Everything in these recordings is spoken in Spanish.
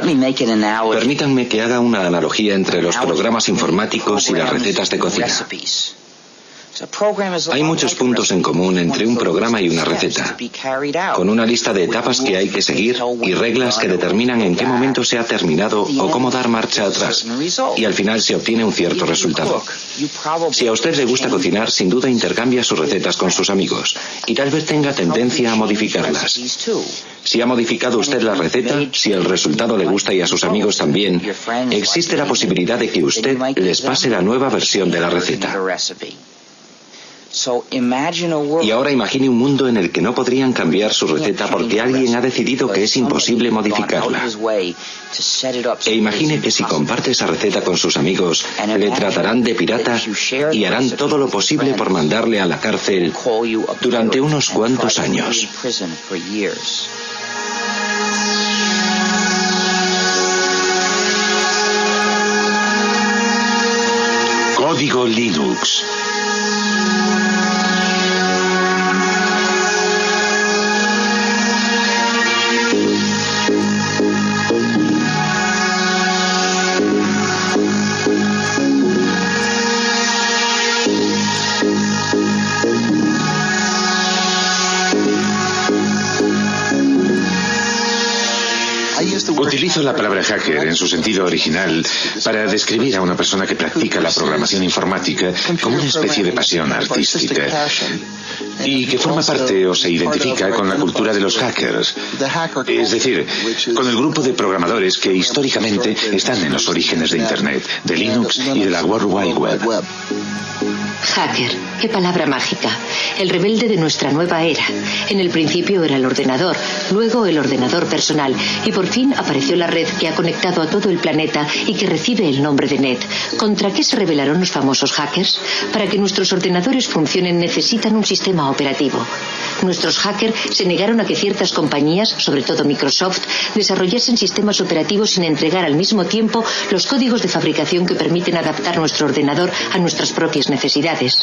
Permítanme que haga una analogía entre los programas informáticos y las recetas de cocina. Hay muchos puntos en común entre un programa y una receta, con una lista de etapas que hay que seguir y reglas que determinan en qué momento se ha terminado o cómo dar marcha atrás, y al final se obtiene un cierto resultado. Si a usted le gusta cocinar, sin duda intercambia sus recetas con sus amigos, y tal vez tenga tendencia a modificarlas. Si ha modificado usted la receta, si el resultado le gusta y a sus amigos también, existe la posibilidad de que usted les pase la nueva versión de la receta. Y ahora imagine un mundo en el que no podrían cambiar su receta porque alguien ha decidido que es imposible modificarla. E imagine que si comparte esa receta con sus amigos, le tratarán de pirata y harán todo lo posible por mandarle a la cárcel durante unos cuantos años. Código Linux. Utilizo la palabra hacker en su sentido original para describir a una persona que practica la programación informática como una especie de pasión artística y que forma parte o se identifica con la cultura de los hackers, es decir, con el grupo de programadores que históricamente están en los orígenes de Internet, de Linux y de la World Wide Web. Hacker, qué palabra mágica. El rebelde de nuestra nueva era. En el principio era el ordenador, luego el ordenador personal y por fin apareció la red que ha conectado a todo el planeta y que recibe el nombre de Net. ¿Contra qué se rebelaron los famosos hackers? Para que nuestros ordenadores funcionen necesitan un sistema operativo. Nuestros hackers se negaron a que ciertas compañías, sobre todo Microsoft, desarrollasen sistemas operativos sin entregar al mismo tiempo los códigos de fabricación que permiten adaptar nuestro ordenador a nuestras propias necesidades.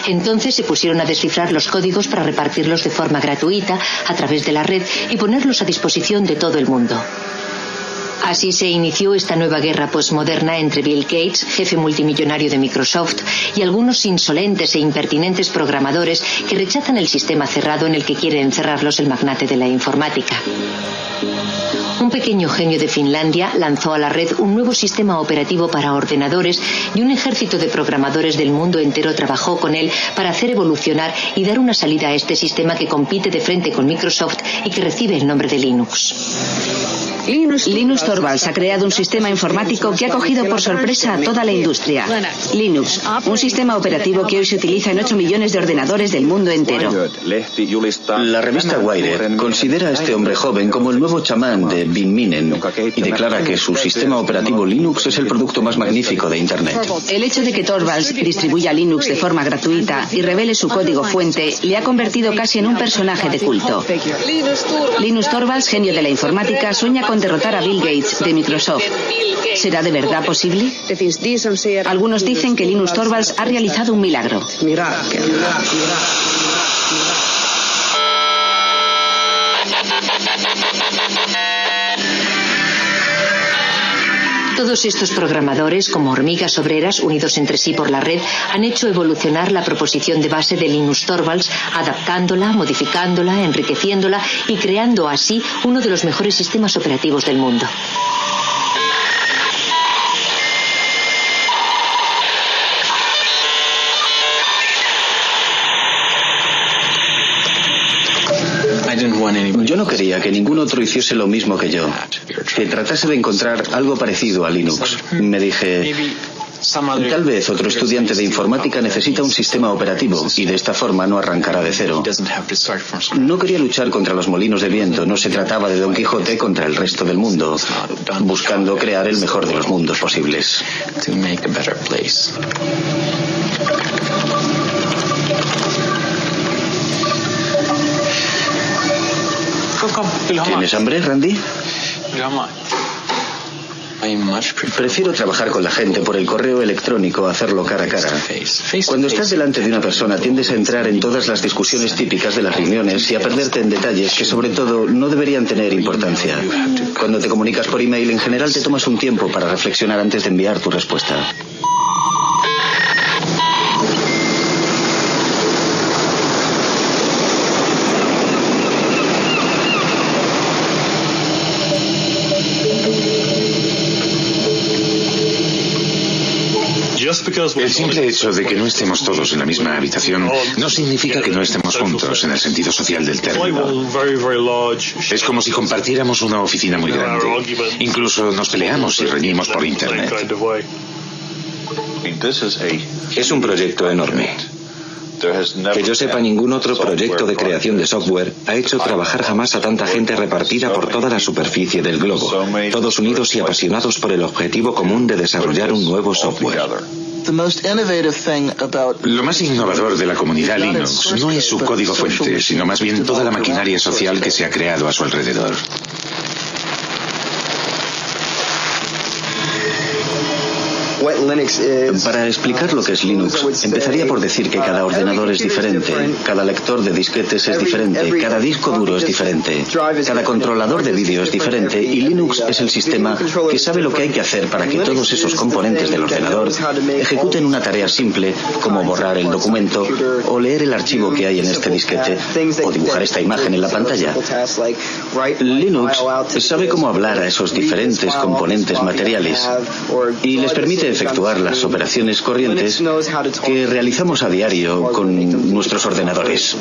Entonces se pusieron a descifrar los códigos para repartirlos de forma gratuita a través de la red y ponerlos a disposición de todo el mundo. Así se inició esta nueva guerra postmoderna entre Bill Gates, jefe multimillonario de Microsoft, y algunos insolentes e impertinentes programadores que rechazan el sistema cerrado en el que quiere encerrarlos el magnate de la informática. Un pequeño genio de Finlandia lanzó a la red un nuevo sistema operativo para ordenadores y un ejército de programadores del mundo entero trabajó con él para hacer evolucionar y dar una salida a este sistema que compite de frente con Microsoft y que recibe el nombre de Linux. Linus Torvalds ha creado un sistema informático que ha cogido por sorpresa a toda la industria. Linux, un sistema operativo que hoy se utiliza en 8 millones de ordenadores del mundo entero. La revista Wired considera a este hombre joven como el nuevo chamán de Bin Minen y declara que su sistema operativo Linux es el producto más magnífico de Internet. El hecho de que Torvalds distribuya Linux de forma gratuita y revele su código fuente le ha convertido casi en un personaje de culto. Linus Torvalds, genio de la informática, sueña con derrotar a Bill Gates de Microsoft. ¿Será de verdad posible? Algunos dicen que Linus Torvalds ha realizado un milagro. Todos estos programadores, como hormigas obreras unidos entre sí por la red, han hecho evolucionar la proposición de base de Linus Torvalds, adaptándola, modificándola, enriqueciéndola y creando así uno de los mejores sistemas operativos del mundo. Yo no quería que ningún otro hiciese lo mismo que yo, que tratase de encontrar algo parecido a Linux. Me dije, tal vez otro estudiante de informática necesita un sistema operativo y de esta forma no arrancará de cero. No quería luchar contra los molinos de viento, no se trataba de Don Quijote contra el resto del mundo, buscando crear el mejor de los mundos posibles. ¿Tienes hambre, Randy? Prefiero trabajar con la gente por el correo electrónico a hacerlo cara a cara. Cuando estás delante de una persona tiendes a entrar en todas las discusiones típicas de las reuniones y a perderte en detalles que sobre todo no deberían tener importancia. Cuando te comunicas por email en general te tomas un tiempo para reflexionar antes de enviar tu respuesta. El simple hecho de que no estemos todos en la misma habitación no significa que no estemos juntos en el sentido social del término. Es como si compartiéramos una oficina muy grande. Incluso nos peleamos y reñimos por internet. Es un proyecto enorme. Que yo sepa, ningún otro proyecto de creación de software ha hecho trabajar jamás a tanta gente repartida por toda la superficie del globo, todos unidos y apasionados por el objetivo común de desarrollar un nuevo software. Lo más innovador de la comunidad Linux no es su código fuente, sino más bien toda la maquinaria social que se ha creado a su alrededor. Para explicar lo que es Linux, empezaría por decir que cada ordenador es diferente, cada lector de disquetes es diferente, cada disco duro es diferente, cada controlador de vídeo es diferente y Linux es el sistema que sabe lo que hay que hacer para que todos esos componentes del ordenador ejecuten una tarea simple como borrar el documento o leer el archivo que hay en este disquete o dibujar esta imagen en la pantalla. Linux sabe cómo hablar a esos diferentes componentes materiales y les permite efectuar las operaciones corrientes que realizamos a diario con nuestros ordenadores.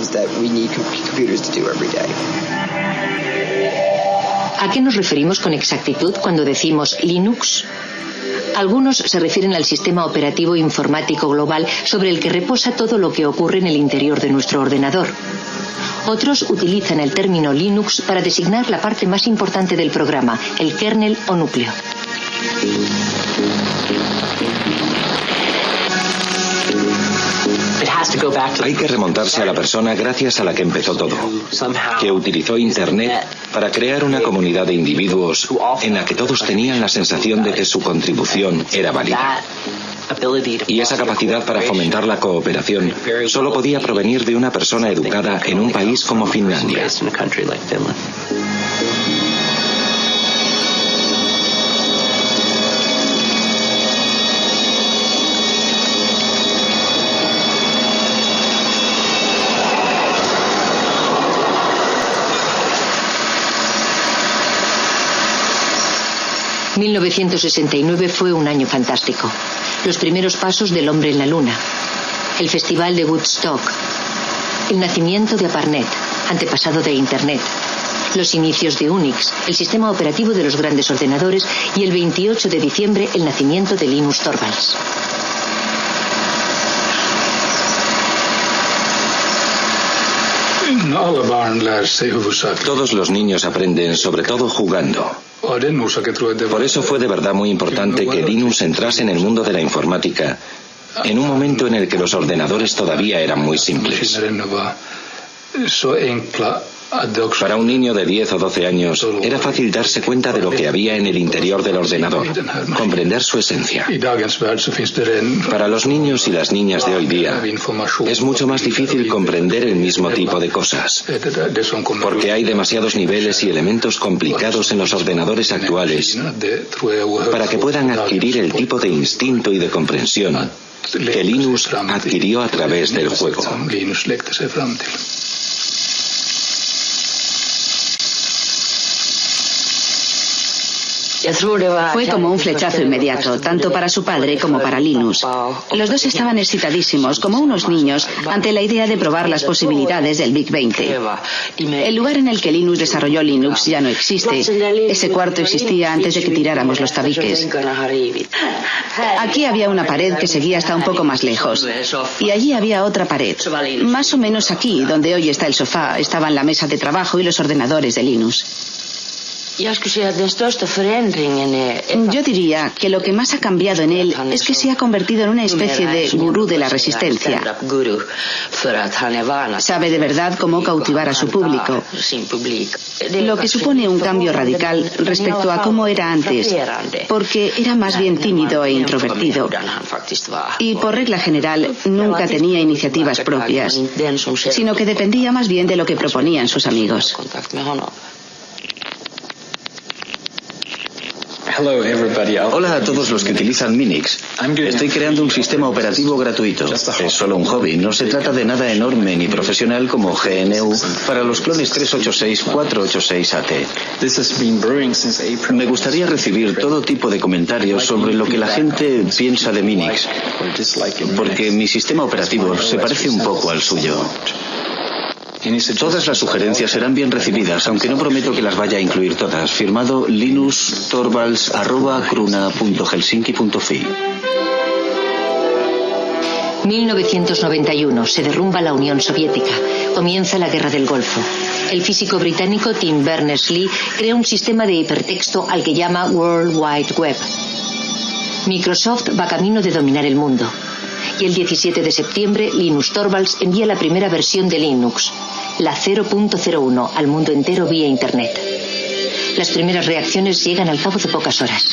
¿A qué nos referimos con exactitud cuando decimos Linux? Algunos se refieren al sistema operativo informático global sobre el que reposa todo lo que ocurre en el interior de nuestro ordenador. Otros utilizan el término Linux para designar la parte más importante del programa, el kernel o núcleo. Hay que remontarse a la persona gracias a la que empezó todo, que utilizó Internet para crear una comunidad de individuos en la que todos tenían la sensación de que su contribución era válida. Y esa capacidad para fomentar la cooperación solo podía provenir de una persona educada en un país como Finlandia. ...1969 fue un año fantástico. Los primeros pasos del hombre en la luna, el festival de Woodstock, el nacimiento de ARPANET, antepasado de Internet, los inicios de Unix, el sistema operativo de los grandes ordenadores, y el 28 de diciembre el nacimiento de Linus Torvalds. Todos los niños aprenden, sobre todo jugando. Por eso fue de verdad muy importante que Linus entrase en el mundo de la informática en un momento en el que los ordenadores todavía eran muy simples. Para un niño de 10 o 12 años era fácil darse cuenta de lo que había en el interior del ordenador, comprender su esencia. Para los niños y las niñas de hoy día es mucho más difícil comprender el mismo tipo de cosas, porque hay demasiados niveles y elementos complicados en los ordenadores actuales para que puedan adquirir el tipo de instinto y de comprensión que Linus adquirió a través del juego. Fue como un flechazo inmediato, tanto para su padre como para Linus. Los dos estaban excitadísimos, como unos niños, ante la idea de probar las posibilidades del Big 20. El lugar en el que Linus desarrolló Linux ya no existe. Ese cuarto existía antes de que tiráramos los tabiques. Aquí había una pared que seguía hasta un poco más lejos. Y allí había otra pared. Más o menos aquí, donde hoy está el sofá, estaban la mesa de trabajo y los ordenadores de Linus. Yo diría que lo que más ha cambiado en él es que se ha convertido en una especie de gurú de la resistencia. Sabe de verdad cómo cautivar a su público, lo que supone un cambio radical respecto a cómo era antes, porque era más bien tímido e introvertido. Y por regla general nunca tenía iniciativas propias, sino que dependía más bien de lo que proponían sus amigos. Hola a todos los que utilizan Minix. Estoy creando un sistema operativo gratuito. Es solo un hobby, no se trata de nada enorme ni profesional como GNU para los clones 386-486-AT. Me gustaría recibir todo tipo de comentarios sobre lo que la gente piensa de Minix, porque mi sistema operativo se parece un poco al suyo. Todas las sugerencias serán bien recibidas, aunque no prometo que las vaya a incluir todas. Firmado linustorvalds@cruna.helsinki.fi. 1991. Se derrumba la Unión Soviética. Comienza la Guerra del Golfo. El físico británico Tim Berners-Lee crea un sistema de hipertexto al que llama World Wide Web. Microsoft va camino de dominar el mundo. Y el 17 de septiembre, Linus Torvalds envía la primera versión de Linux, la 0.01, al mundo entero vía Internet. Las primeras reacciones llegan al cabo de pocas horas.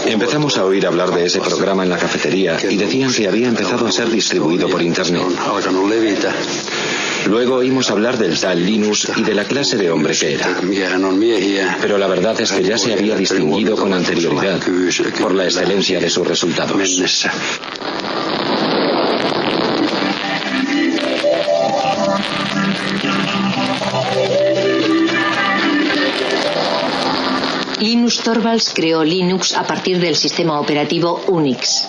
Empezamos a oír hablar de ese programa en la cafetería y decían que había empezado a ser distribuido por Internet. Luego oímos hablar del tal Linus y de la clase de hombre que era. Pero la verdad es que ya se había distinguido con anterioridad por la excelencia de sus resultados. Linus Torvalds creó Linux a partir del sistema operativo Unix.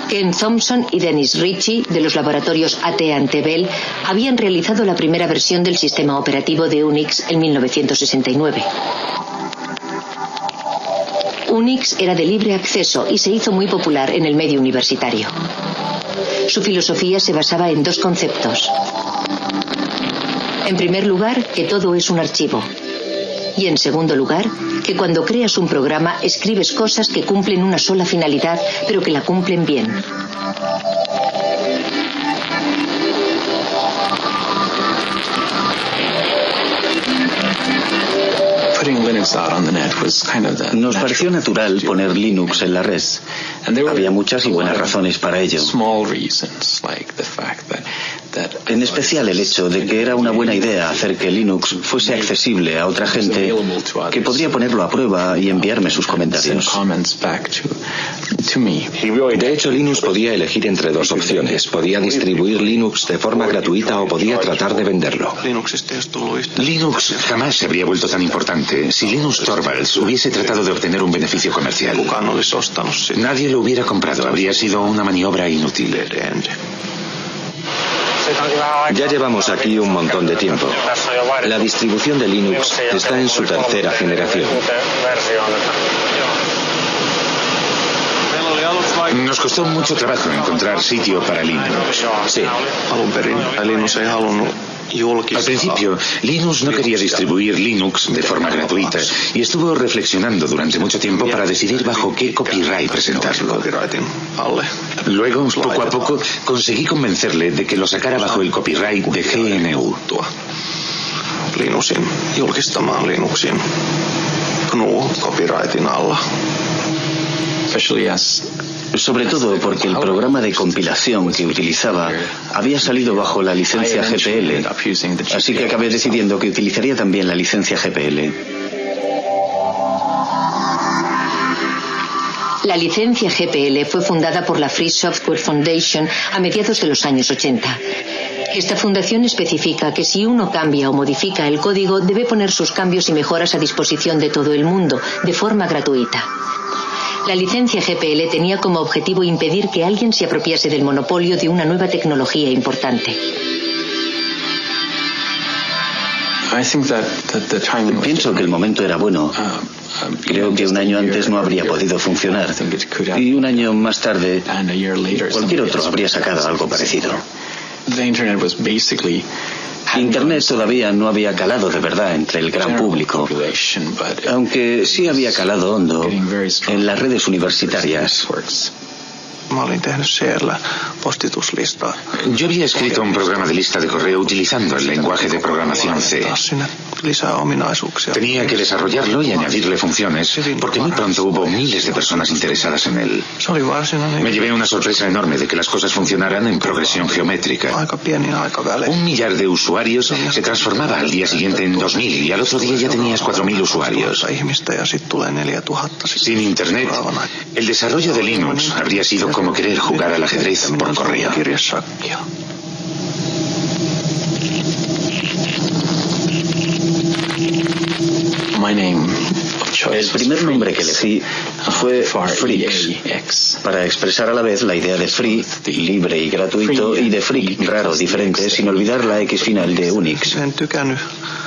Ken Thompson y Dennis Ritchie, de los laboratorios AT&T Bell, habían realizado la primera versión del sistema operativo de Unix en 1969. Unix era de libre acceso y se hizo muy popular en el medio universitario. Su filosofía se basaba en dos conceptos. En primer lugar, que todo es un archivo. Y en segundo lugar, que cuando creas un programa escribes cosas que cumplen una sola finalidad, pero que la cumplen bien. Nos pareció natural poner Linux en la red. Había muchas y buenas razones para ello. En especial el hecho de que era una buena idea hacer que Linux fuese accesible a otra gente que podría ponerlo a prueba y enviarme sus comentarios. De hecho, Linux podía elegir entre dos opciones. Podía distribuir Linux de forma gratuita o podía tratar de venderlo. Linux jamás se habría vuelto tan importante si Linus Torvalds hubiese tratado de obtener un beneficio comercial. Nadie lo hubiera comprado, habría sido una maniobra inútil. Ya llevamos aquí un montón de tiempo. La distribución de Linux está en su tercera generación. Nos costó mucho trabajo encontrar sitio para Linux. Sí. Al principio, Linus no quería distribuir Linux de forma gratuita y estuvo reflexionando durante mucho tiempo para decidir bajo qué copyright presentarlo. Luego, poco a poco, conseguí convencerle de que lo sacara bajo el copyright de GNU. Linuxin julkistamaan Linuxin GNU copyrightin alla. Sobre todo porque el programa de compilación que utilizaba había salido bajo la licencia GPL, así que acabé decidiendo que utilizaría también la licencia GPL. La licencia GPL fue fundada por la Free Software Foundation a mediados de los años 80. Esta fundación especifica que si uno cambia o modifica el código, debe poner sus cambios y mejoras a disposición de todo el mundo, de forma gratuita. La licencia GPL tenía como objetivo impedir que alguien se apropiase del monopolio de una nueva tecnología importante. Pienso que el momento era bueno. Creo que un año antes no habría podido funcionar. Y un año más tarde, cualquier otro habría sacado algo parecido. Internet todavía no había calado de verdad entre el gran público, aunque sí había calado hondo en las redes universitarias. Yo había escrito un programa de lista de correo utilizando el lenguaje de programación C. Tenía que desarrollarlo y añadirle funciones, porque muy pronto hubo miles de personas interesadas en él. Me llevé una sorpresa enorme de que las cosas funcionaran en progresión geométrica. 1 millar de usuarios se transformaba al día siguiente en 2000 y al otro día ya tenías 4000 usuarios. Sin Internet, el desarrollo de Linux habría sido como querer jugar al ajedrez por correo. El primer nombre que elegí fue Freaks, para expresar a la vez la idea de free, libre y gratuito, y de freak, raro, diferente, sin olvidar la X final de Unix.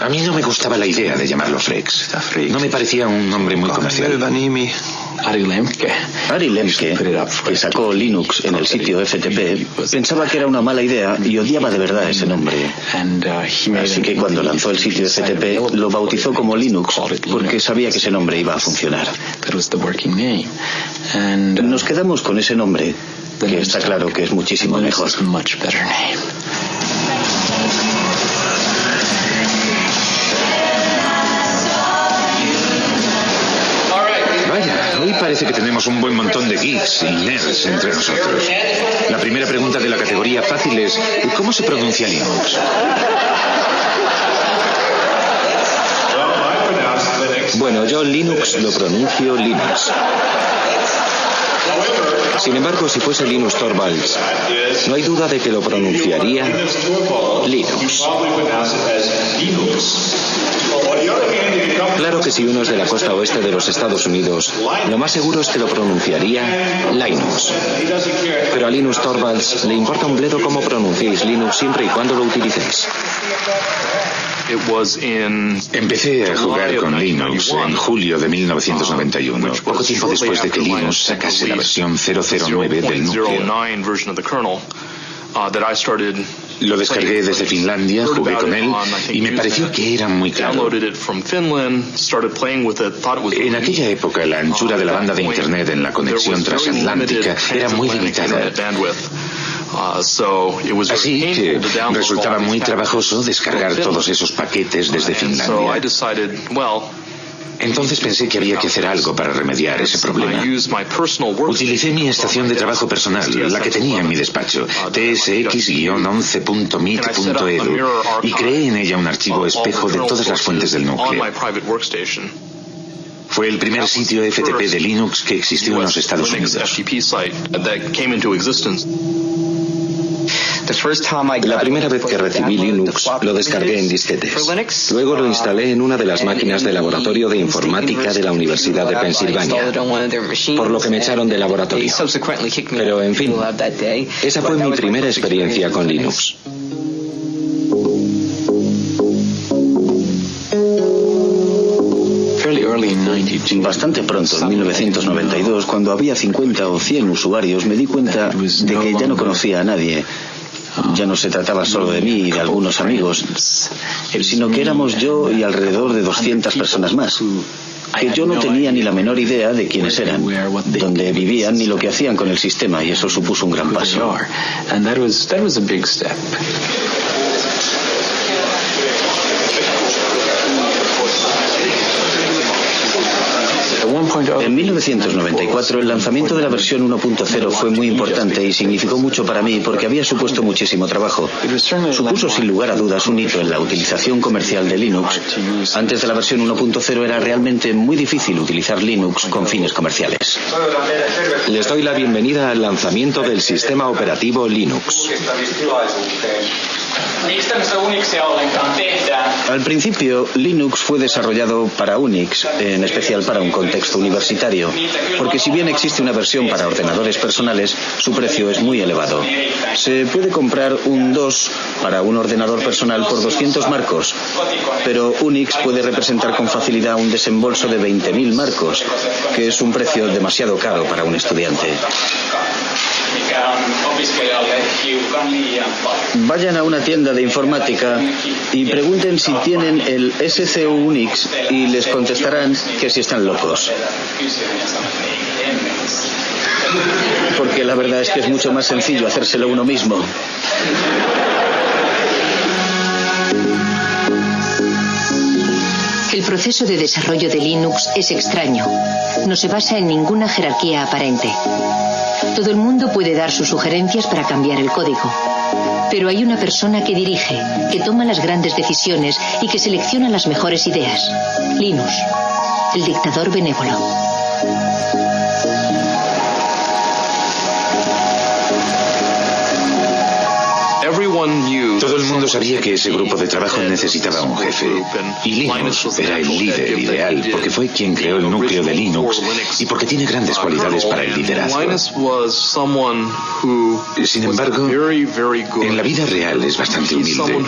A mí no me gustaba la idea de llamarlo Freaks. No me parecía un nombre muy comercial. Ari Lemke, que sacó Linux en el sitio FTP, pensaba que era una mala idea y odiaba de verdad ese nombre. Así que cuando lanzó el sitio FTP, lo bautizó como Linux, porque sabía que ese nombre iba a funcionar. Nos quedamos con ese nombre, que está claro que es muchísimo mejor. Hoy parece que tenemos un buen montón de geeks y nerds entre nosotros. La primera pregunta de la categoría fácil es: ¿cómo se pronuncia Linux? Bueno, yo Linux lo pronuncio Linux. Sin embargo, si fuese Linus Torvalds, no hay duda de que lo pronunciaría Linux. Claro que si uno es de la costa oeste de los Estados Unidos, lo más seguro es que lo pronunciaría Linux. Pero a Linus Torvalds le importa un bledo cómo pronunciéis Linux siempre y cuando lo utilicéis. Empecé a jugar con Linux en julio de 1991, poco tiempo después de que Linux sacase la versión 009 del núcleo. Lo descargué desde Finlandia, jugué con él y me pareció que era muy claro. En aquella época la anchura de la banda de Internet en la conexión transatlántica era muy limitada. Así que resultaba muy trabajoso descargar todos esos paquetes desde Finlandia. Entonces pensé que había que hacer algo para remediar ese problema. Utilicé mi estación de trabajo personal, la que tenía en mi despacho, tsx-11.mit.edu, y creé en ella un archivo espejo de todas las fuentes del núcleo. Fue el primer sitio FTP de Linux que existió en los Estados Unidos. La primera vez que recibí Linux lo descargué en disquetes. Luego lo instalé en una de las máquinas de laboratorio de informática de la Universidad de Pensilvania, por lo que me echaron del laboratorio. Pero en fin, esa fue mi primera experiencia con Linux. Bastante pronto, en 1992, cuando había 50 o 100 usuarios, me di cuenta de que ya no conocía a nadie. Ya no se trataba solo de mí y de algunos amigos, sino que éramos yo y alrededor de 200 personas más, que yo no tenía ni la menor idea de quiénes eran, dónde vivían ni lo que hacían con el sistema, y eso supuso un gran paso. En 1994 el lanzamiento de la versión 1.0 fue muy importante y significó mucho para mí porque había supuesto muchísimo trabajo. Supuso sin lugar a dudas un hito en la utilización comercial de Linux. Antes de la versión 1.0 era realmente muy difícil utilizar Linux con fines comerciales. Les doy la bienvenida al lanzamiento del sistema operativo Linux. Al principio, Linux fue desarrollado para Unix, en especial para un contexto universitario, porque si bien existe una versión para ordenadores personales, su precio es muy elevado. Se puede comprar un DOS para un ordenador personal por 200 marcos, pero Unix puede representar con facilidad un desembolso de 20.000 marcos, que es un precio demasiado caro para un estudiante. Vayan a una tienda de informática y pregunten si tienen el SCU Unix y les contestarán que si están locos. Porque la verdad es que es mucho más sencillo hacérselo uno mismo. El proceso de desarrollo de Linux es extraño. No se basa en ninguna jerarquía aparente. Todo el mundo puede dar sus sugerencias para cambiar el código. Pero hay una persona que dirige, que toma las grandes decisiones y que selecciona las mejores ideas. Linus, el dictador benévolo. Todo el mundo sabía que ese grupo de trabajo necesitaba un jefe, y Linus era el líder ideal porque fue quien creó el núcleo de Linux y porque tiene grandes cualidades para el liderazgo. Sin embargo, en la vida real es bastante humilde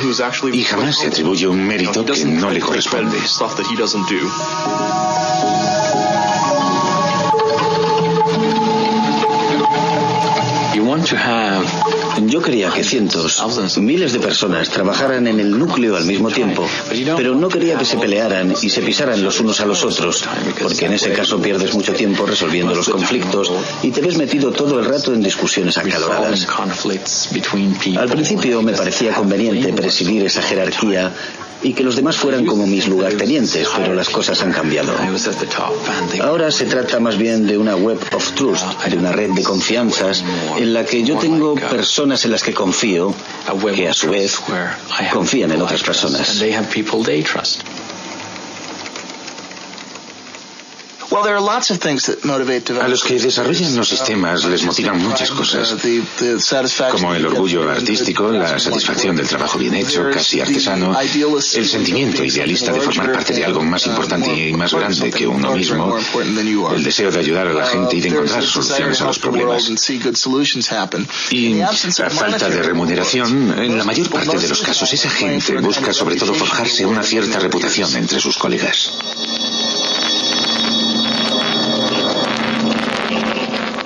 y jamás se atribuye un mérito que no le corresponde. Yo quería que cientos, miles de personas trabajaran en el núcleo al mismo tiempo, pero no quería que se pelearan y se pisaran los unos a los otros, porque en ese caso pierdes mucho tiempo resolviendo los conflictos y te ves metido todo el rato en discusiones acaloradas. Al principio me parecía conveniente presidir esa jerarquía y que los demás fueran como mis lugartenientes, pero las cosas han cambiado. Ahora se trata más bien de una web of trust, de una red de confianzas en la que yo tengo personas en las que confío, que a su vez confían en otras personas. A los que desarrollan los sistemas les motivan muchas cosas, como el orgullo artístico, la satisfacción del trabajo bien hecho, casi artesano, el sentimiento idealista de formar parte de algo más importante y más grande que uno mismo, el deseo de ayudar a la gente y de encontrar soluciones a los problemas. Y a falta de remuneración, en la mayor parte de los casos esa gente busca sobre todo forjarse una cierta reputación entre sus colegas.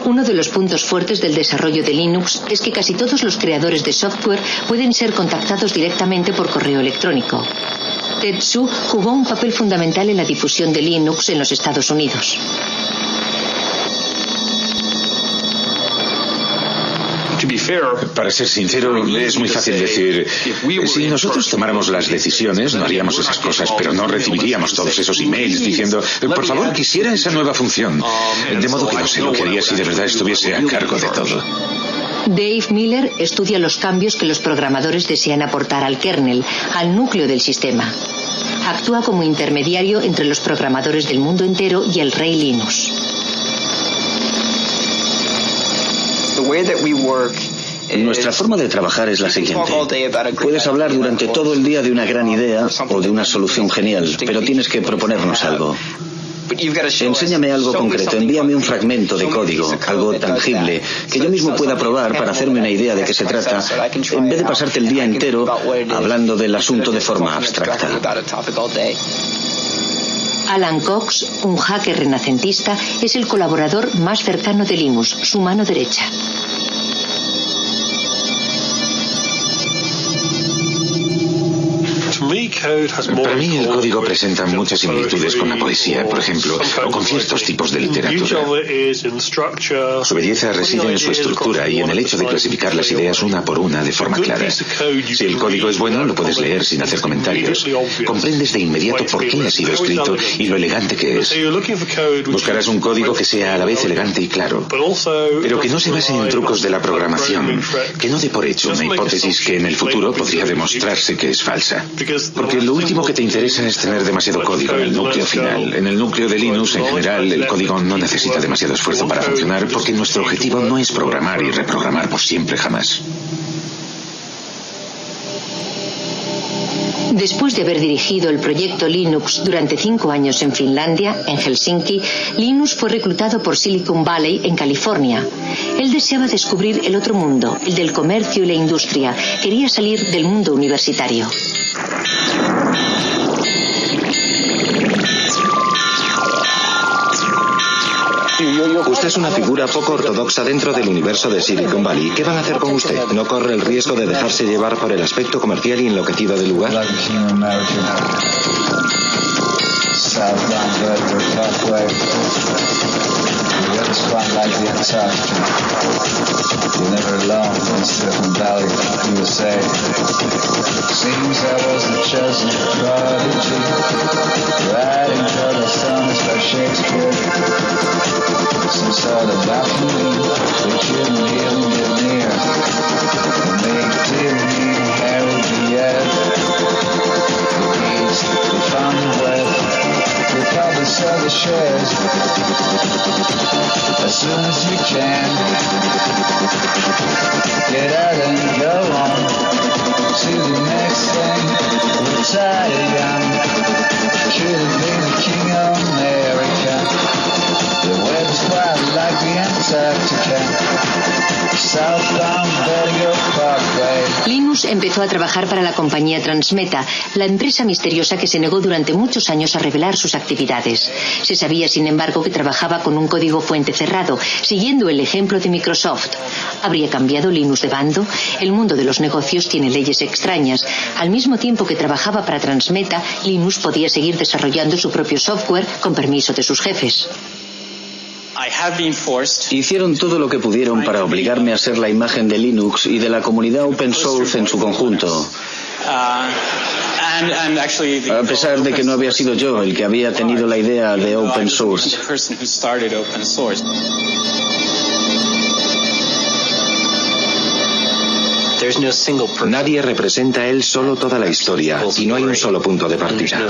Uno de los puntos fuertes del desarrollo de Linux es que casi todos los creadores de software pueden ser contactados directamente por correo electrónico. Tetsu jugó un papel fundamental en la difusión de Linux en los Estados Unidos. Para ser sincero, es muy fácil decir, si nosotros tomáramos las decisiones, no haríamos esas cosas, pero no recibiríamos todos esos emails diciendo, por favor, quisiera esa nueva función. De modo que no sé lo que haría si de verdad estuviese a cargo de todo. Dave Miller estudia los cambios que los programadores desean aportar al kernel, al núcleo del sistema. Actúa como intermediario entre los programadores del mundo entero y el rey Linus. Nuestra forma de trabajar es la siguiente. Puedes hablar durante todo el día de una gran idea o de una solución genial, pero tienes que proponernos algo. Enséñame algo concreto, envíame un fragmento de código, algo tangible, que yo mismo pueda probar para hacerme una idea de qué se trata, en vez de pasarte el día entero hablando del asunto de forma abstracta. Alan Cox, un hacker renacentista, es el colaborador más cercano de Linus, su mano derecha. Para mí el código presenta muchas similitudes con la poesía, por ejemplo, o con ciertos tipos de literatura. Su belleza reside en su estructura y en el hecho de clasificar las ideas una por una de forma clara. Si el código es bueno, lo puedes leer sin hacer comentarios. Comprendes de inmediato por qué ha sido escrito y lo elegante que es. Buscarás un código que sea a la vez elegante y claro, pero que no se base en trucos de la programación, que no dé por hecho una hipótesis que en el futuro podría demostrarse que es falsa. Porque lo último que te interesa es tener demasiado código en el núcleo final. En el núcleo de Linux, en general, el código no necesita demasiado esfuerzo para funcionar porque nuestro objetivo no es programar y reprogramar por siempre jamás. Después de haber dirigido el proyecto Linux durante 5 años en Finlandia, en Helsinki, Linus fue reclutado por Silicon Valley en California. Él deseaba descubrir el otro mundo, el del comercio y la industria. Quería salir del mundo universitario. Usted es una figura poco ortodoxa dentro del universo de Silicon Valley. ¿Qué van a hacer con usted? ¿No corre el riesgo de dejarse llevar por el aspecto comercial y enloquecido del lugar? Some sort of balcony, which you really get near. And make clear me Harry Diaz. Please, if I'm wet, we'll probably sell the shares as soon as you can. Get out and go on to the next thing. Retire young, should be the king of America. The weather's quite like the Antarctica. Southbound Vertigo Parkway. Linus empezó a trabajar para la compañía Transmeta, la empresa misteriosa que se negó durante muchos años a revelar sus actividades. Se sabía, sin embargo, que trabajaba con un código fuente cerrado, siguiendo el ejemplo de Microsoft. ¿Habría cambiado Linus de bando? El mundo de los negocios tiene leyes extrañas. Al mismo tiempo que trabajaba para Transmeta, Linus podía seguir desarrollando su propio software con permiso de sus jefes. Hicieron todo lo que pudieron para obligarme a ser la imagen de Linux y de la comunidad open source en su conjunto. A pesar de que no había sido yo el que había tenido la idea de open source. Nadie representa él solo toda la historia y no hay un solo punto de partida.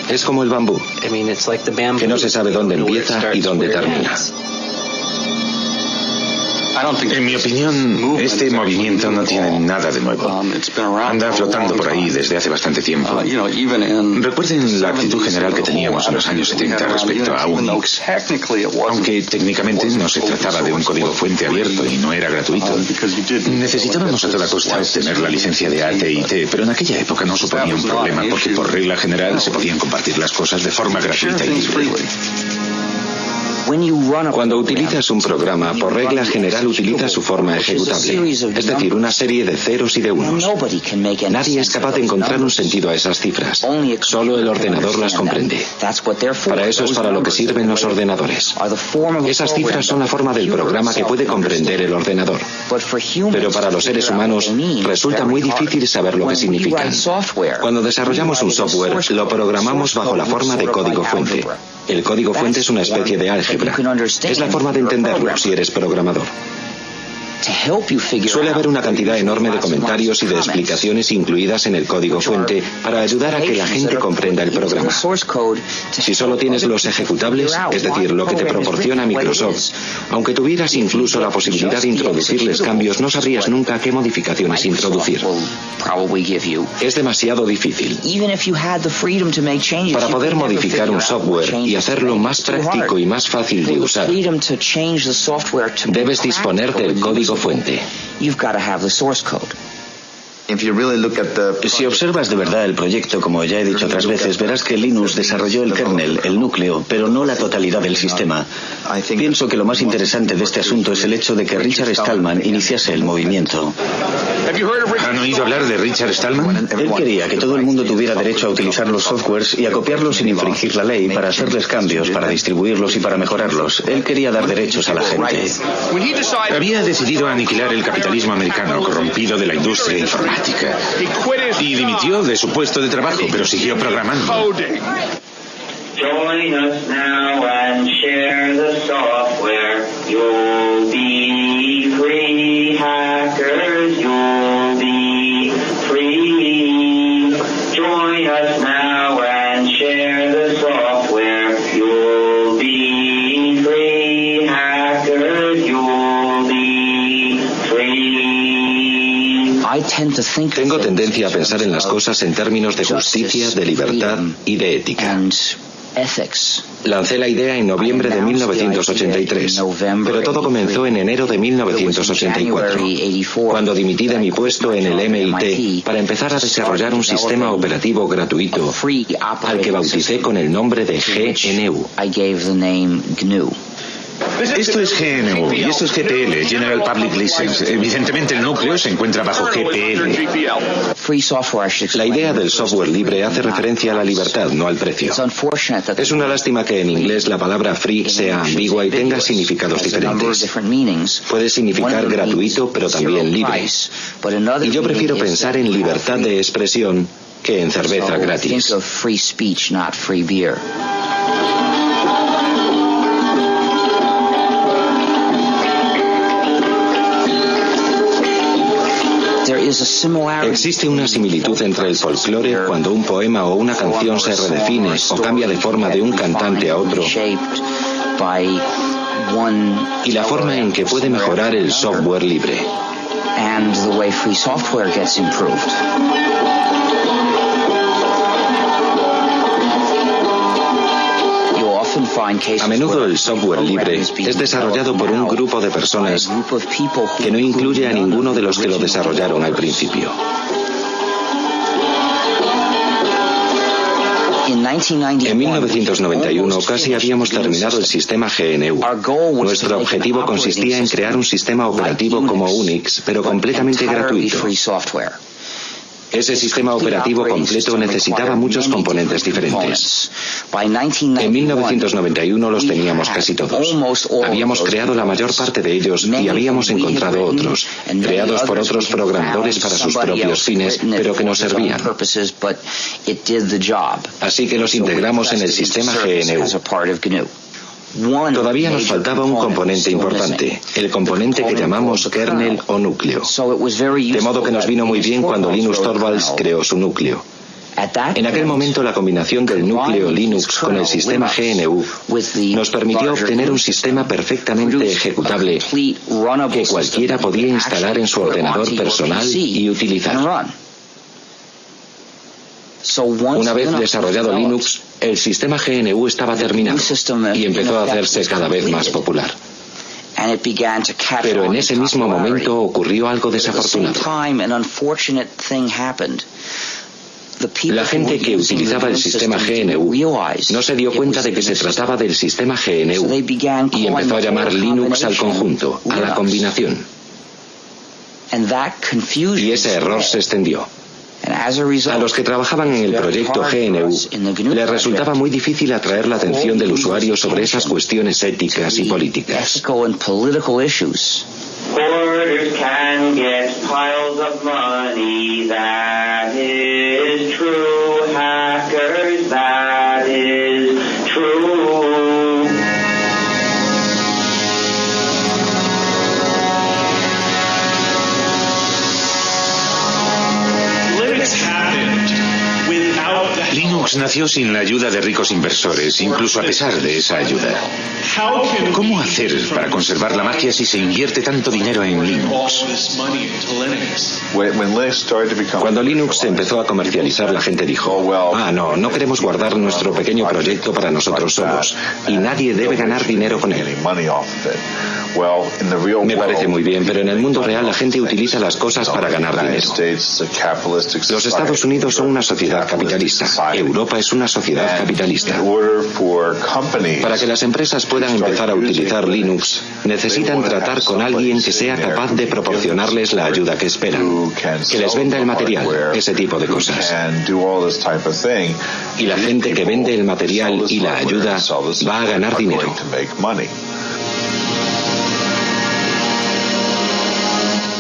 Es como el bambú, que no se sabe dónde empieza y dónde termina. En mi opinión, este movimiento no tiene nada de nuevo. Anda flotando por ahí desde hace bastante tiempo. Recuerden la actitud general que teníamos en los años 70 respecto a Unix. Aunque técnicamente no se trataba de un código fuente abierto y no era gratuito. Necesitábamos a toda costa obtener la licencia de AT&T, pero en aquella época no suponía un problema porque por regla general se podían compartir las cosas de forma gratuita y libre. Cuando utilizas un programa, por regla general utiliza su forma ejecutable, es decir, una serie de ceros y de unos. Nadie es capaz de encontrar un sentido a esas cifras. Solo el ordenador las comprende. Para eso es para lo que sirven los ordenadores. Esas cifras son la forma del programa que puede comprender el ordenador. Pero para los seres humanos resulta muy difícil saber lo que significan. Cuando desarrollamos un software, lo programamos bajo la forma de código fuente. El código fuente es una especie de álgebra. Es la forma de entenderlo si eres programador. Suele haber una cantidad enorme de comentarios y de explicaciones incluidas en el código fuente para ayudar a que la gente comprenda el programa. Si solo tienes los ejecutables, es decir, lo que te proporciona Microsoft, aunque tuvieras incluso la posibilidad de introducirles cambios, no sabrías nunca qué modificaciones introducir. Es demasiado difícil. Para poder modificar un software y hacerlo más práctico y más fácil de usar, debes disponer del código fuente. Si observas de verdad el proyecto, como ya he dicho otras veces, verás que Linux desarrolló el kernel, el núcleo, pero no la totalidad del sistema. Pienso que lo más interesante de este asunto es el hecho de que Richard Stallman iniciase el movimiento. ¿Han oído hablar de Richard Stallman? Él quería que todo el mundo tuviera derecho a utilizar los softwares y a copiarlos sin infringir la ley, para hacerles cambios, para distribuirlos y para mejorarlos. Él quería dar derechos a la gente. Había decidido aniquilar el capitalismo americano corrompido de la industria informática. Y dimitió de su puesto de trabajo, pero siguió programando. Join us now and share the software. You'll be free, hackers. You'll be free. Join us now and share the software. You'll be free, hackers. You'll be free. Tengo tendencia a pensar en las cosas en términos de justicia, de libertad y de ética. Lancé la idea en noviembre de 1983, pero todo comenzó en enero de 1984, cuando dimití de mi puesto en el MIT para empezar a desarrollar un sistema operativo gratuito al que bauticé con el nombre de GNU. Esto es GNU y esto es GPL, General Public License. Evidentemente el núcleo se encuentra bajo GPL. La idea del software libre hace referencia a la libertad, no al precio. Es una lástima que en inglés la palabra free sea ambigua y tenga significados diferentes. Puede significar gratuito, pero también libre. Y yo prefiero pensar en libertad de expresión que en cerveza gratis. Existe una similitud entre el folclore cuando un poema o una canción se redefine o cambia de forma de un cantante a otro, y la forma en que puede mejorar el software libre. A menudo el software libre es desarrollado por un grupo de personas que no incluye a ninguno de los que lo desarrollaron al principio. En 1991 casi habíamos terminado el sistema GNU. Nuestro objetivo consistía en crear un sistema operativo como Unix, pero completamente gratuito. Ese sistema operativo completo necesitaba muchos componentes diferentes. En 1991 los teníamos casi todos. Habíamos creado la mayor parte de ellos y habíamos encontrado otros, creados por otros programadores para sus propios fines, pero que nos servían. Así que los integramos en el sistema GNU. Todavía nos faltaba un componente importante, el componente que llamamos kernel o núcleo. De modo que nos vino muy bien cuando Linus Torvalds creó su núcleo. En aquel momento la combinación del núcleo Linux con el sistema GNU nos permitió obtener un sistema perfectamente ejecutable que cualquiera podía instalar en su ordenador personal y utilizar. Una vez desarrollado Linux, el sistema GNU estaba terminado y empezó a hacerse cada vez más popular. Pero en ese mismo momento ocurrió algo desafortunado. La gente que utilizaba el sistema GNU no se dio cuenta de que se trataba del sistema GNU y empezó a llamar Linux al conjunto, a la combinación. Y ese error se extendió. A los que trabajaban en el proyecto GNU les resultaba muy difícil atraer la atención del usuario sobre esas cuestiones éticas y políticas. Hoarders can get piles of money, that is true. Hackers, that is true. Linux nació sin la ayuda de ricos inversores, incluso a pesar de esa ayuda. ¿Cómo hacer para conservar la magia si se invierte tanto dinero en Linux? Cuando Linux empezó a comercializar, la gente dijo: no queremos guardar nuestro pequeño proyecto para nosotros solos, y nadie debe ganar dinero con él. Me parece muy bien, pero en el mundo real la gente utiliza las cosas para ganar dinero. Los Estados Unidos son una sociedad capitalista. Europa es una sociedad capitalista. Para que las empresas puedan empezar a utilizar Linux, necesitan tratar con alguien que sea capaz de proporcionarles la ayuda que esperan, que les venda el material, ese tipo de cosas. Y la gente que vende el material y la ayuda va a ganar dinero.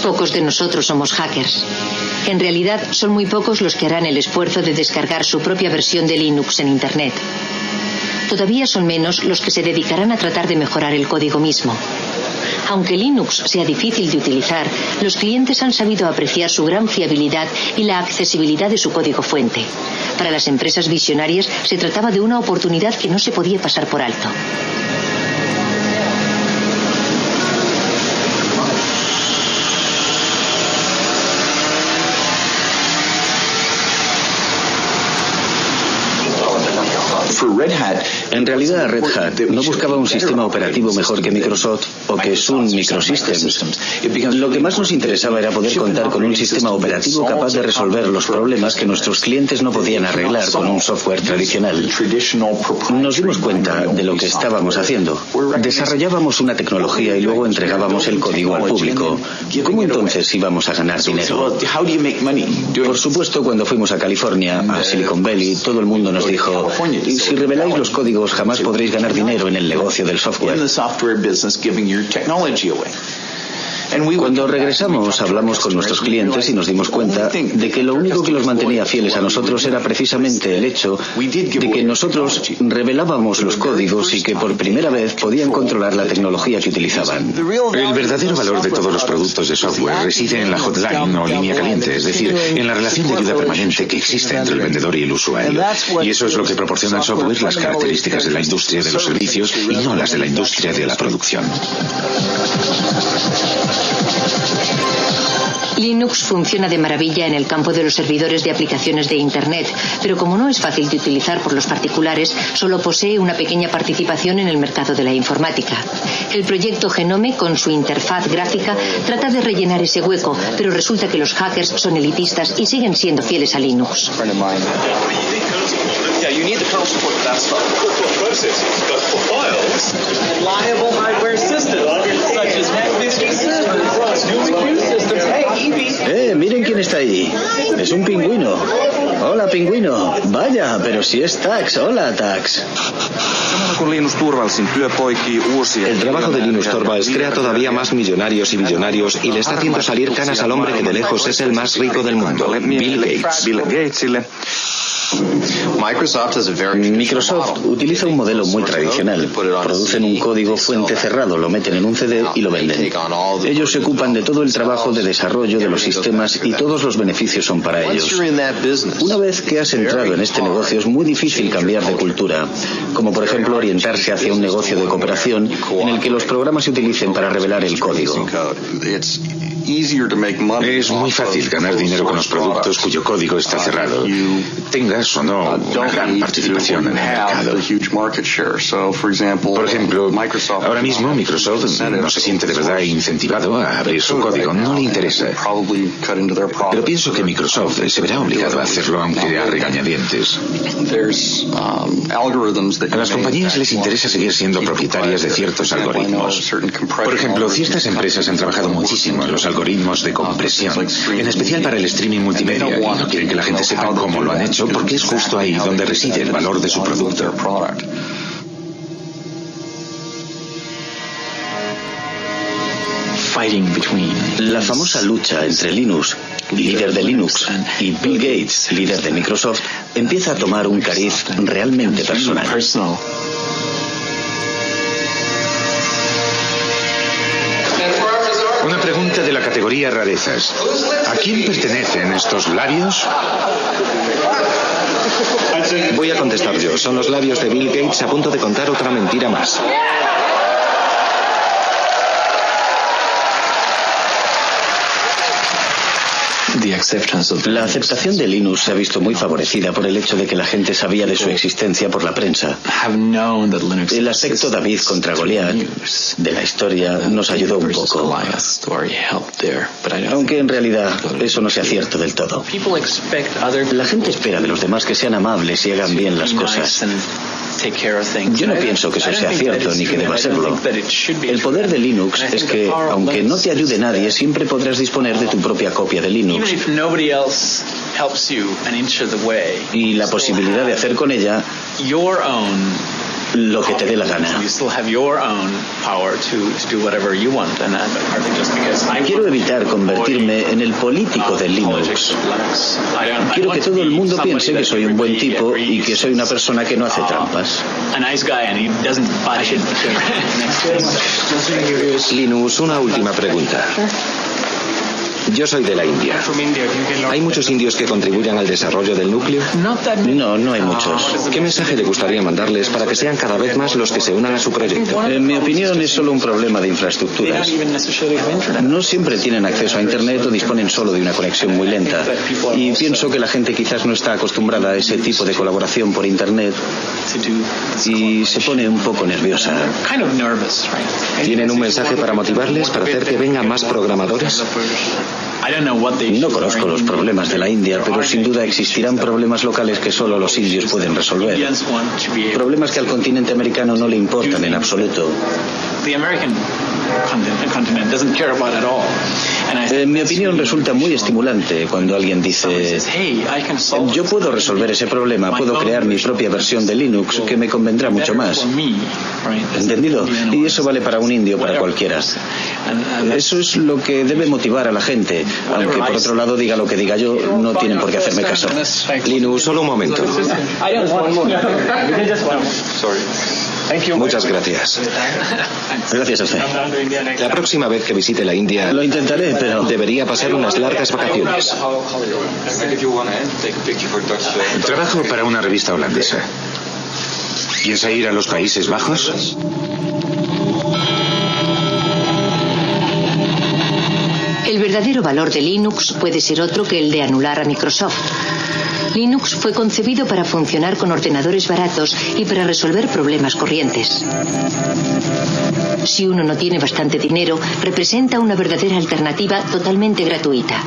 Pocos de nosotros somos hackers. En realidad, son muy pocos los que harán el esfuerzo de descargar su propia versión de Linux en Internet. Todavía son menos los que se dedicarán a tratar de mejorar el código mismo. Aunque Linux sea difícil de utilizar, los clientes han sabido apreciar su gran fiabilidad y la accesibilidad de su código fuente. Para las empresas visionarias se trataba de una oportunidad que no se podía pasar por alto. En realidad, Red Hat no buscaba un sistema operativo mejor que Microsoft o que Sun Microsystems. Lo que más nos interesaba era poder contar con un sistema operativo capaz de resolver los problemas que nuestros clientes no podían arreglar con un software tradicional. Nos dimos cuenta de lo que estábamos haciendo. Desarrollábamos una tecnología y luego entregábamos el código al público. ¿Cómo entonces íbamos a ganar dinero? Por supuesto, cuando fuimos a California, a Silicon Valley, todo el mundo nos dijo: si reveláis los códigos, jamás podréis ganar dinero en el negocio del software. Cuando regresamos, hablamos con nuestros clientes y nos dimos cuenta de que lo único que los mantenía fieles a nosotros era precisamente el hecho de que nosotros revelábamos los códigos y que por primera vez podían controlar la tecnología que utilizaban. El verdadero valor de todos los productos de software reside en la hotline o línea caliente, es decir, en la relación de ayuda permanente que existe entre el vendedor y el usuario. Y eso es lo que proporciona el software, las características de la industria de los servicios y no las de la industria de la producción. Linux funciona de maravilla en el campo de los servidores de aplicaciones de Internet, pero como no es fácil de utilizar por los particulares, solo posee una pequeña participación en el mercado de la informática. El proyecto Genome, con su interfaz gráfica, trata de rellenar ese hueco, pero resulta que los hackers son elitistas y siguen siendo fieles a Linux. Miren quién está ahí. Es un pingüino. Hola, pingüino. Vaya, pero si es Tax. Hola, Tax. El trabajo de Linus Torvalds crea todavía más millonarios y billonarios y le está haciendo salir canas al hombre que de lejos es el más rico del mundo, Bill Gates. Microsoft utiliza un modelo muy tradicional. Producen un código fuente cerrado, lo meten en un CD y lo venden. Ellos se ocupan de todo el trabajo de desarrollo de los sistemas y todos los beneficios son para ellos. Una vez que has entrado en este negocio es muy difícil cambiar de cultura, como por ejemplo orientarse hacia un negocio de cooperación en el que los programas se utilicen para revelar el código. Es muy fácil ganar dinero con los productos cuyo código está cerrado, tengas o no una gran participación en el mercado. Por ejemplo, ahora mismo Microsoft no se siente de verdad incentivado a abrir su código, no le interesa. Pero pienso que Microsoft se verá obligado a hacerlo aunque a regañadientes. A las compañías les interesa seguir siendo propietarias de ciertos algoritmos. Por ejemplo, ciertas empresas han trabajado muchísimo en los algoritmos de compresión, en especial para el streaming multimedia, y no quieren que la gente sepa cómo lo han hecho porque es justo ahí donde reside el valor de su producto. La famosa lucha entre Linus, líder de Linux, y Bill Gates, líder de Microsoft, empieza a tomar un cariz realmente personal. Una pregunta de la categoría rarezas. ¿A quién pertenecen estos labios? Voy a contestar yo. Son los labios de Bill Gates a punto de contar otra mentira más. La aceptación de Linux se ha visto muy favorecida por el hecho de que la gente sabía de su existencia por la prensa. El aspecto David contra Goliat de la historia nos ayudó un poco, aunque en realidad eso no sea cierto del todo. La gente espera de los demás que sean amables y hagan bien las cosas. Yo no pienso que eso sea cierto ni que deba serlo. El poder de Linux es que, aunque no te ayude nadie, siempre podrás disponer de tu propia copia de Linux. Y la posibilidad de hacer con ella lo que te dé la gana. Quiero evitar convertirme en el político de Linux. Quiero que todo el mundo piense que soy un buen tipo y que soy una persona que no hace trampas. Linus, una última pregunta. Yo soy de la India. ¿Hay muchos indios que contribuyan al desarrollo del núcleo? No hay muchos. ¿Qué mensaje le gustaría mandarles para que sean cada vez más los que se unan a su proyecto? En mi opinión es solo un problema de infraestructuras. No siempre tienen acceso a Internet o disponen solo de una conexión muy lenta. Y pienso que la gente quizás no está acostumbrada a ese tipo de colaboración por Internet y se pone un poco nerviosa. ¿Tienen un mensaje para motivarles, para hacer que vengan más programadores? No conozco los problemas de la India, pero sin duda existirán problemas locales que solo los indios pueden resolver. Problemas que al continente americano no le importan en absoluto. En mi opinión resulta muy estimulante cuando alguien dice: yo puedo resolver ese problema, puedo crear mi propia versión de Linux que me convendrá mucho más. ¿Entendido? Y eso vale para un indio, para cualquiera. Eso es lo que debe motivar a la gente, aunque por otro lado diga lo que diga yo, no tienen por qué hacerme caso. Linus, solo un momento. Muchas gracias. Gracias a usted. La próxima vez que visite la India, lo intentaré, pero debería pasar unas largas vacaciones. Trabajo para una revista holandesa. ¿Piensa ir a los Países Bajos? El verdadero valor de Linux puede ser otro que el de anular a Microsoft. Linux fue concebido para funcionar con ordenadores baratos y para resolver problemas corrientes. Si uno no tiene bastante dinero, representa una verdadera alternativa totalmente gratuita.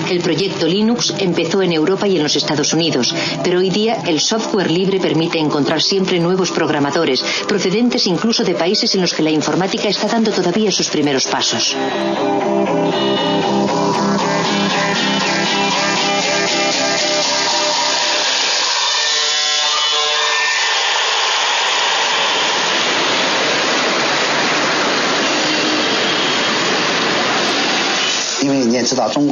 El proyecto Linux empezó en Europa y en los Estados Unidos, pero hoy día el software libre permite encontrar siempre nuevos programadores, procedentes incluso de países en los que la informática está dando todavía sus primeros pasos.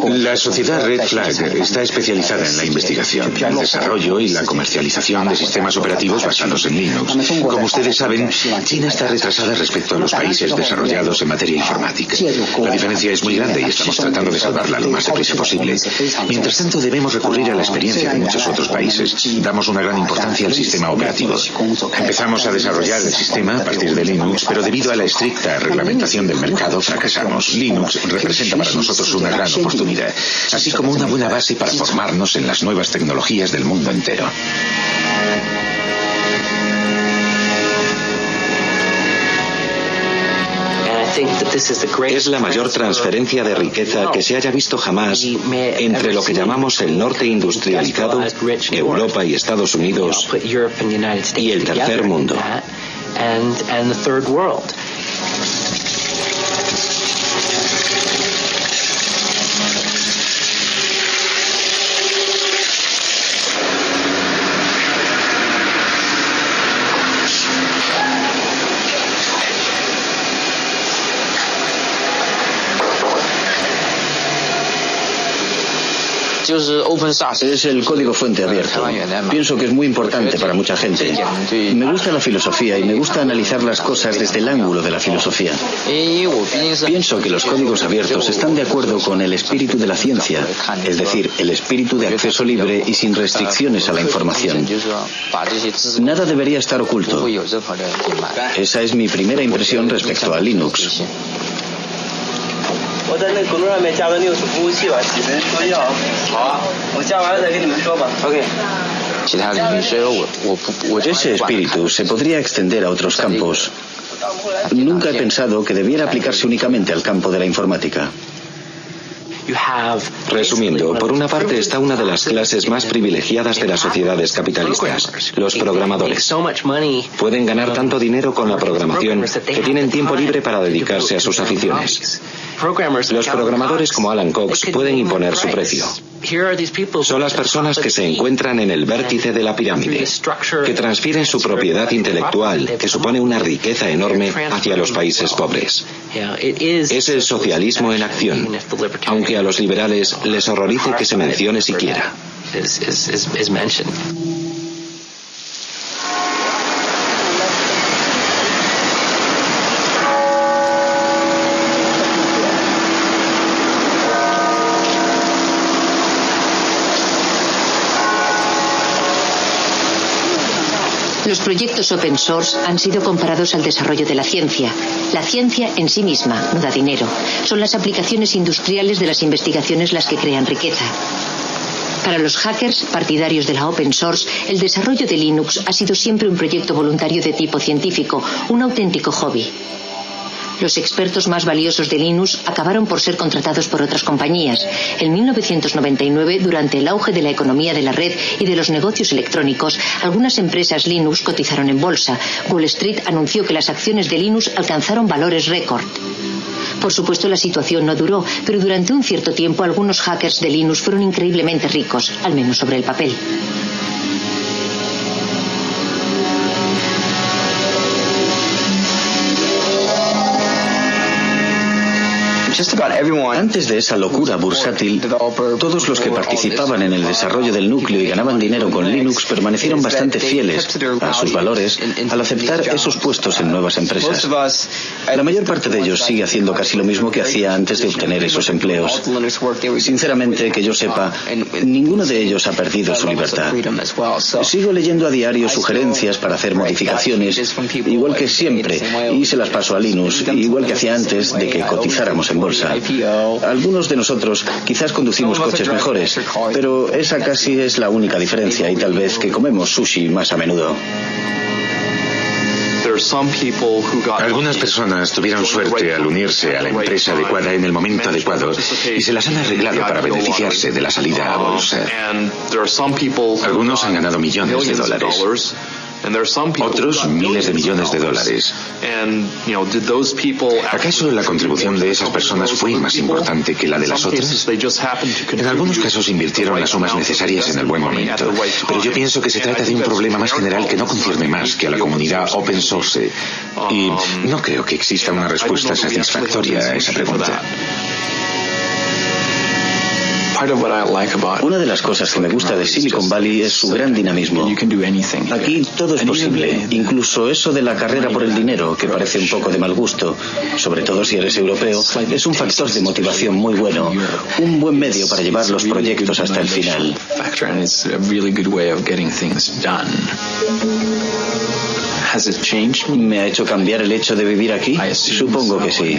La sociedad Red Flag está especializada en la investigación, el desarrollo y la comercialización de sistemas operativos basados en Linux. Como ustedes saben, China está retrasada respecto a los países desarrollados en materia informática. La diferencia es muy grande y estamos tratando de salvarla lo más deprisa posible. Mientras tanto, debemos recurrir a la experiencia de muchos otros países. Damos una gran importancia al sistema operativo. Empezamos a desarrollar el sistema a partir de Linux, pero debido a la estricta reglamentación del mercado, fracasamos. Linux representa para nosotros una gran oportunidad, así como una buena base para formarnos en las nuevas tecnologías del mundo entero. Es la mayor transferencia de riqueza que se haya visto jamás entre lo que llamamos el norte industrializado, Europa y Estados Unidos, y el tercer mundo. Es el código fuente abierto. Pienso que es muy importante para mucha gente. Me gusta la filosofía y me gusta analizar las cosas desde el ángulo de la filosofía. Pienso que los códigos abiertos están de acuerdo con el espíritu de la ciencia, es decir, el espíritu de acceso libre y sin restricciones a la información. Nada debería estar oculto. Esa es mi primera impresión respecto a Linux. Ese espíritu se podría extender a otros campos. Nunca he pensado que debiera aplicarse únicamente al campo de la informática. Resumiendo, por una parte está una de las clases más privilegiadas de las sociedades capitalistas, los programadores. Pueden ganar tanto dinero con la programación que tienen tiempo libre para dedicarse a sus aficiones. Los programadores como Alan Cox pueden imponer su precio. Son las personas que se encuentran en el vértice de la pirámide, que transfieren su propiedad intelectual, que supone una riqueza enorme, hacia los países pobres. Es el socialismo en acción, aunque a los liberales les horrorice que se mencione siquiera. Los proyectos open source han sido comparados al desarrollo de la ciencia. La ciencia en sí misma no da dinero. Son las aplicaciones industriales de las investigaciones las que crean riqueza. Para los hackers, partidarios de la open source, el desarrollo de Linux ha sido siempre un proyecto voluntario de tipo científico, un auténtico hobby. Los expertos más valiosos de Linux acabaron por ser contratados por otras compañías. En 1999, durante el auge de la economía de la red y de los negocios electrónicos, algunas empresas Linux cotizaron en bolsa. Wall Street anunció que las acciones de Linux alcanzaron valores récord. Por supuesto, la situación no duró, pero durante un cierto tiempo algunos hackers de Linux fueron increíblemente ricos, al menos sobre el papel. Antes de esa locura bursátil, todos los que participaban en el desarrollo del núcleo y ganaban dinero con Linux permanecieron bastante fieles a sus valores al aceptar esos puestos en nuevas empresas. La mayor parte de ellos sigue haciendo casi lo mismo que hacía antes de obtener esos empleos. Sinceramente, que yo sepa, ninguno de ellos ha perdido su libertad. Sigo leyendo a diario sugerencias para hacer modificaciones, igual que siempre, y se las paso a Linux, igual que hacía antes de que cotizáramos en bolsa. Algunos de nosotros quizás conducimos coches mejores, pero esa casi es la única diferencia, y tal vez que comemos sushi más a menudo. Algunas personas tuvieron suerte al unirse a la empresa adecuada en el momento adecuado y se las han arreglado para beneficiarse de la salida a bolsa. Algunos han ganado millones de dólares. Otros miles de millones de dólares. ¿Acaso la contribución de esas personas fue más importante que la de las otras? En algunos casos invirtieron las sumas necesarias en el buen momento, pero yo pienso que se trata de un problema más general que no concierne más que a la comunidad open source, y no creo que exista una respuesta satisfactoria a esa pregunta. Una de las cosas que me gusta de Silicon Valley es su gran dinamismo. Aquí todo es posible, incluso eso de la carrera por el dinero, que parece un poco de mal gusto, sobre todo si eres europeo, es un factor de motivación muy bueno, un buen medio para llevar los proyectos hasta el final. ¿Me ha hecho cambiar el hecho de vivir aquí? Supongo que sí.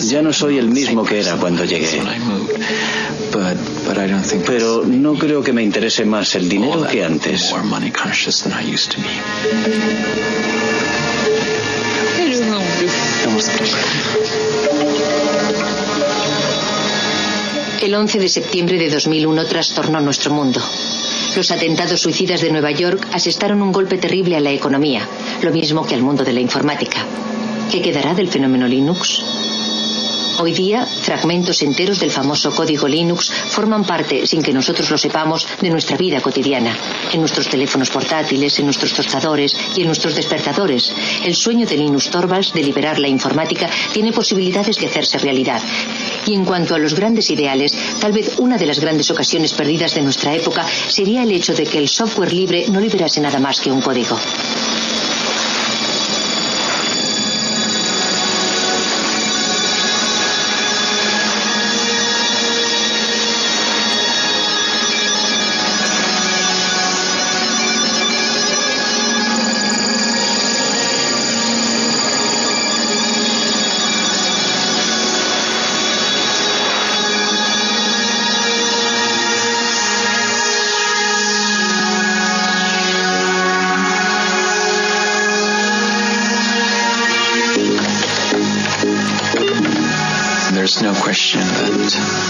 Ya no soy el mismo que era cuando llegué. Pero no creo que me interese más el dinero que antes. El 11 de septiembre de 2001 trastornó nuestro mundo. Los atentados suicidas de Nueva York asestaron un golpe terrible a la economía, lo mismo que al mundo de la informática. ¿Qué quedará del fenómeno Linux? Hoy día, fragmentos enteros del famoso código Linux forman parte, sin que nosotros lo sepamos, de nuestra vida cotidiana. En nuestros teléfonos portátiles, en nuestros tostadores y en nuestros despertadores. El sueño de Linus Torvalds de liberar la informática tiene posibilidades de hacerse realidad. Y en cuanto a los grandes ideales, tal vez una de las grandes ocasiones perdidas de nuestra época sería el hecho de que el software libre no liberase nada más que un código.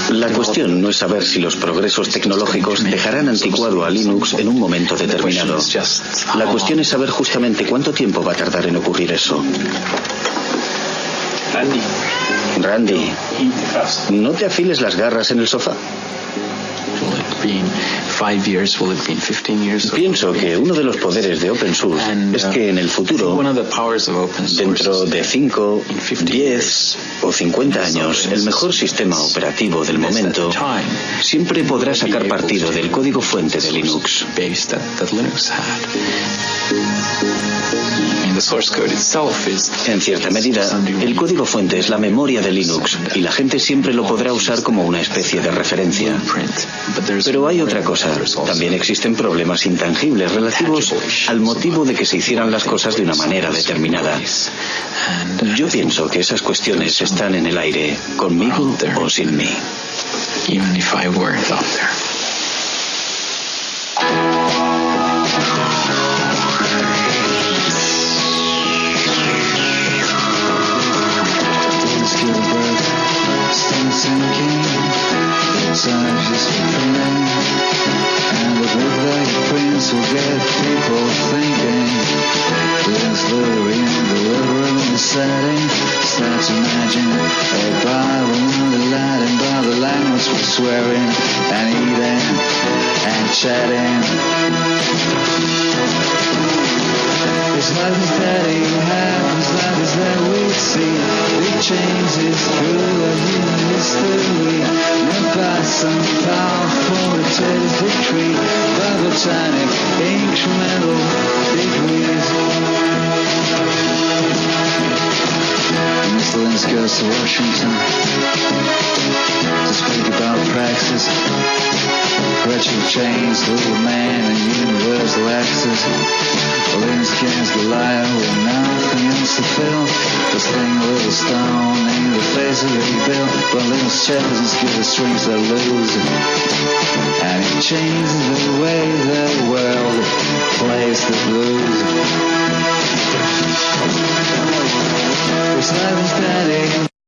La cuestión no es saber si los progresos tecnológicos dejarán anticuado a Linux en un momento determinado. La cuestión es saber justamente cuánto tiempo va a tardar en ocurrir eso. Randy, no te afiles las garras en el sofá. Pienso que uno de los poderes de Open Source es que en el futuro, dentro de 5, 10 o 50 años, el mejor sistema operativo del momento siempre podrá sacar partido del código fuente de Linux. En cierta medida, el código fuente es la memoria de Linux y la gente siempre lo podrá usar como una especie de referencia. Pero hay otra cosa. También existen problemas intangibles relativos al motivo de que se hicieran las cosas de una manera determinada. Yo pienso que esas cuestiones están en el aire, conmigo o sin mí. Swearing and eating and chatting. It's life is steady, happens, life is that we see. Big changes through the human history. Meant by some powerful decree. By botanic, incremental degrees. Mr. Linus goes to Washington to speak about praxis, correction chains, little man and universal access. Linus King's the liar with nothing else to fill. The sling a little stone in the face of the bill. But Linus Jefferson's give the strings that lose. And it changes the way the world plays the blues. It's life is steady.